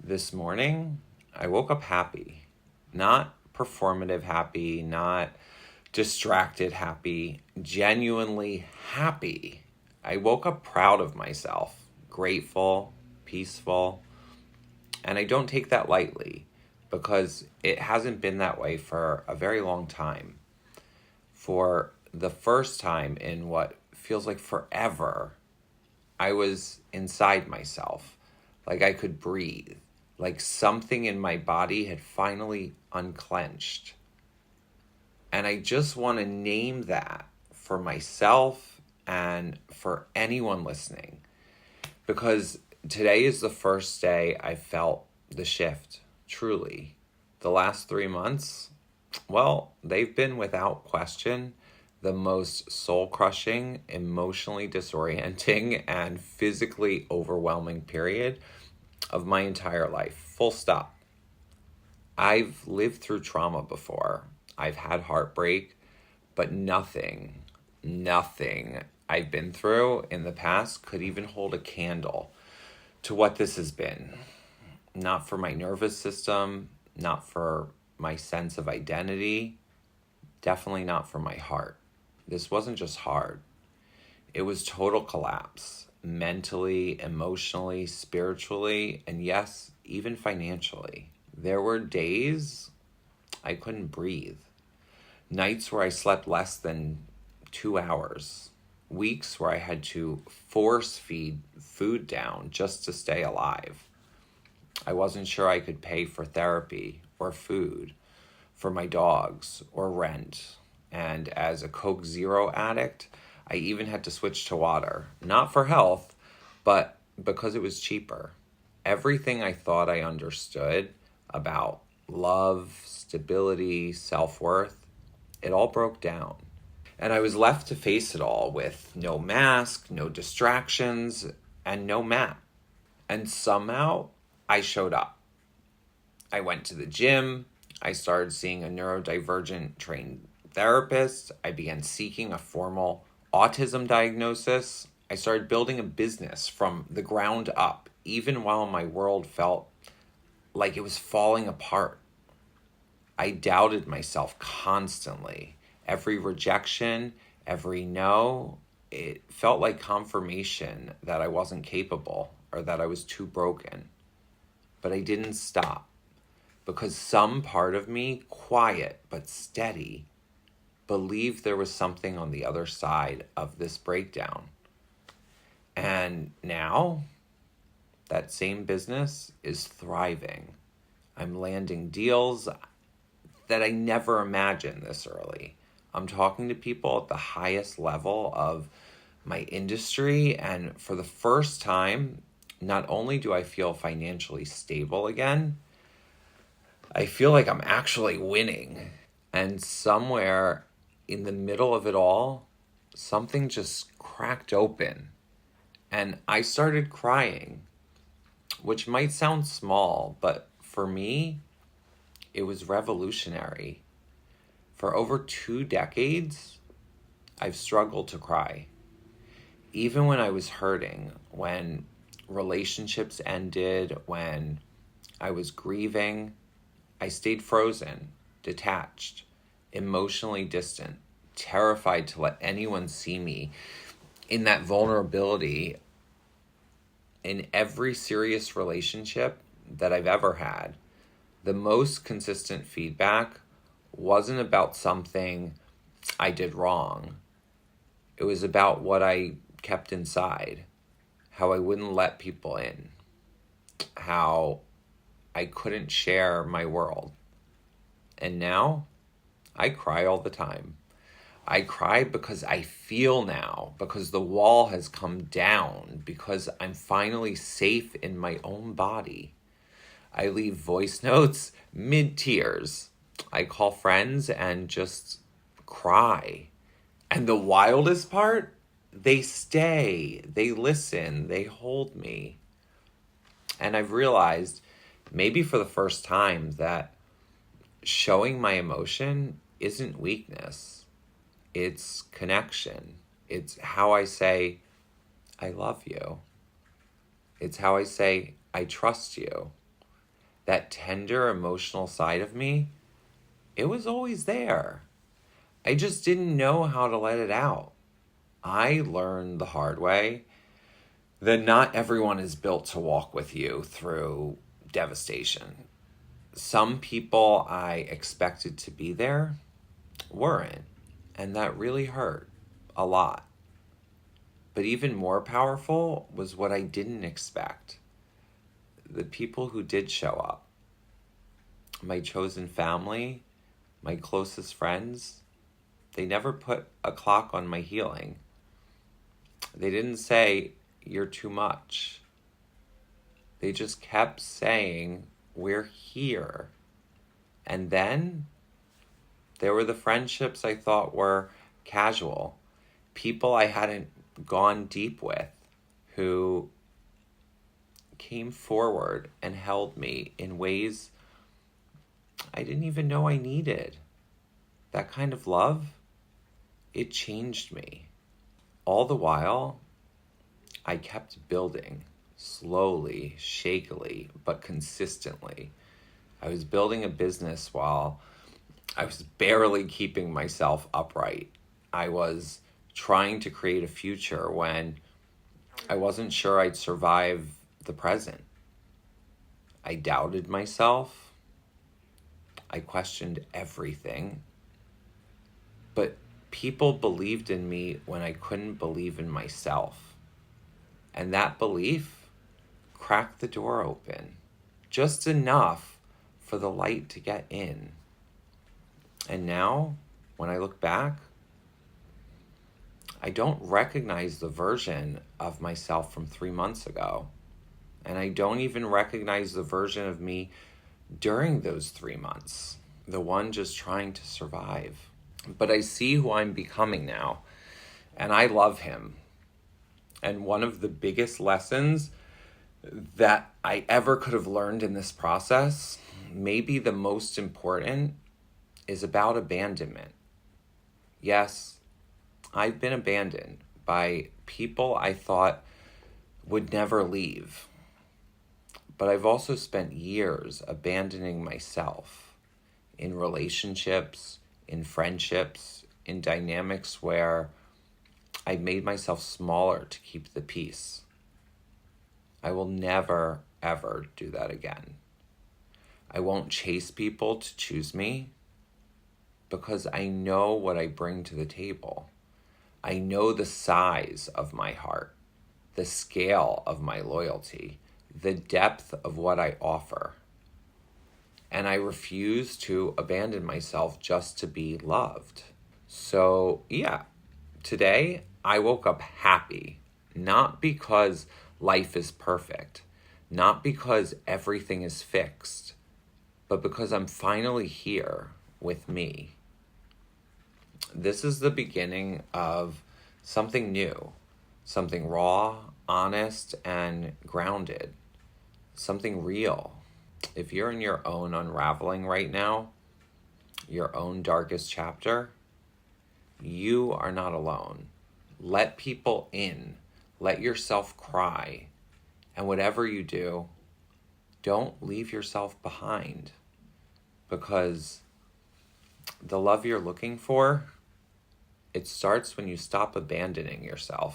This morning, I woke up happy. Not performative happy, not distracted happy, genuinely happy. I woke up proud of myself, grateful, peaceful, and I don't take that lightly because it hasn't been that way for a very long time. For the first time in what feels like forever, I was inside myself, like I could breathe, like something in my body had finally unclenched. And I just want to name that for myself and for anyone listening, because today is the first day I felt the shift, truly. The last 3 months, well, they've been without question the most soul-crushing, emotionally disorienting, and physically overwhelming period of my entire life. Full stop. I've lived through trauma before. I've had heartbreak, but nothing I've been through in the past could even hold a candle to what this has been. Not for my nervous system, not for my sense of identity, definitely not for my heart. This wasn't just hard. It was total collapse, mentally, emotionally, spiritually, and yes, even financially. There were days I couldn't breathe, nights where I slept less than 2 hours, weeks where I had to force feed food down just to stay alive. I wasn't sure I could pay for therapy or food, for my dogs or rent. And as a Coke Zero addict, I even had to switch to water, not for health, but because it was cheaper. Everything I thought I understood about love, stability, self-worth, it all broke down. And I was left to face it all with no mask, no distractions, and no map. And somehow I showed up. I went to the gym. I started seeing a neurodivergent trained therapist. I began seeking a formal autism diagnosis. I started building a business from the ground up, even while my world felt like it was falling apart. I doubted myself constantly. Every rejection, every no, it felt like confirmation that I wasn't capable or that I was too broken. But I didn't stop because some part of me, quiet but steady, believed there was something on the other side of this breakdown. And now that same business is thriving. I'm landing deals that I never imagined this early. I'm talking to people at the highest level of my industry, and for the first time, not only do I feel financially stable again, I feel like I'm actually winning. And somewhere in the middle of it all, something just cracked open. And I started crying, which might sound small, but for me, it was revolutionary. For over 2 decades, I've struggled to cry. Even when I was hurting, when relationships ended, when I was grieving, I stayed frozen, detached, emotionally distant, terrified to let anyone see me in that vulnerability. In every serious relationship that I've ever had, the most consistent feedback wasn't about something I did wrong. It was about what I kept inside, how I wouldn't let people in, how I couldn't share my world. And now I cry all the time. I cry because I feel now, because the wall has come down, because I'm finally safe in my own body. I leave voice notes mid-tears. I call friends and just cry. And the wildest part, they stay, they listen, they hold me. And I've realized, maybe for the first time, that showing my emotion isn't weakness. It's connection. It's how I say, I love you. It's how I say, I trust you. that tender emotional side of me, it was always there. I just didn't know how to let it out. I learned the hard way that not everyone is built to walk with you through devastation. Some people I expected to be there weren't, and that really hurt a lot. But even more powerful was what I didn't expect. The people who did show up, my chosen family, my closest friends, they never put a clock on my healing. They didn't say, "You're too much." They just kept saying, "We're here." And then there were the friendships I thought were casual, people I hadn't gone deep with, who came forward and held me in ways I didn't even know I needed. That kind of love, it changed me. All the while, I kept building, slowly, shakily, but consistently. I was building a business while I was barely keeping myself upright. I was trying to create a future when I wasn't sure I'd survive the present. I doubted myself. I questioned everything. But people believed in me when I couldn't believe in myself. And that belief cracked the door open, just enough for the light to get in. And now, when I look back, I don't recognize the version of myself from 3 months ago. And I don't even recognize the version of me during those 3 months, the one just trying to survive. But I see who I'm becoming now, and I love him. And one of the biggest lessons that I ever could have learned in this process, maybe the most important, is about abandonment. Yes, I've been abandoned by people I thought would never leave. But I've also spent years abandoning myself in relationships, in friendships, in dynamics where I made myself smaller to keep the peace. I will never, ever do that again. I won't chase people to choose me because I know what I bring to the table. I know the size of my heart, the scale of my loyalty, the depth of what I offer. And I refuse to abandon myself just to be loved. So, yeah, today I woke up happy, not because life is perfect, not because everything is fixed, but because I'm finally here with me. This is the beginning of something new, something raw, honest, and grounded, something real. If you're in your own unraveling right now, your own darkest chapter, you are not alone. Let people in. Let yourself cry. And whatever you do, don't leave yourself behind. Because the love you're looking for, it starts when you stop abandoning yourself.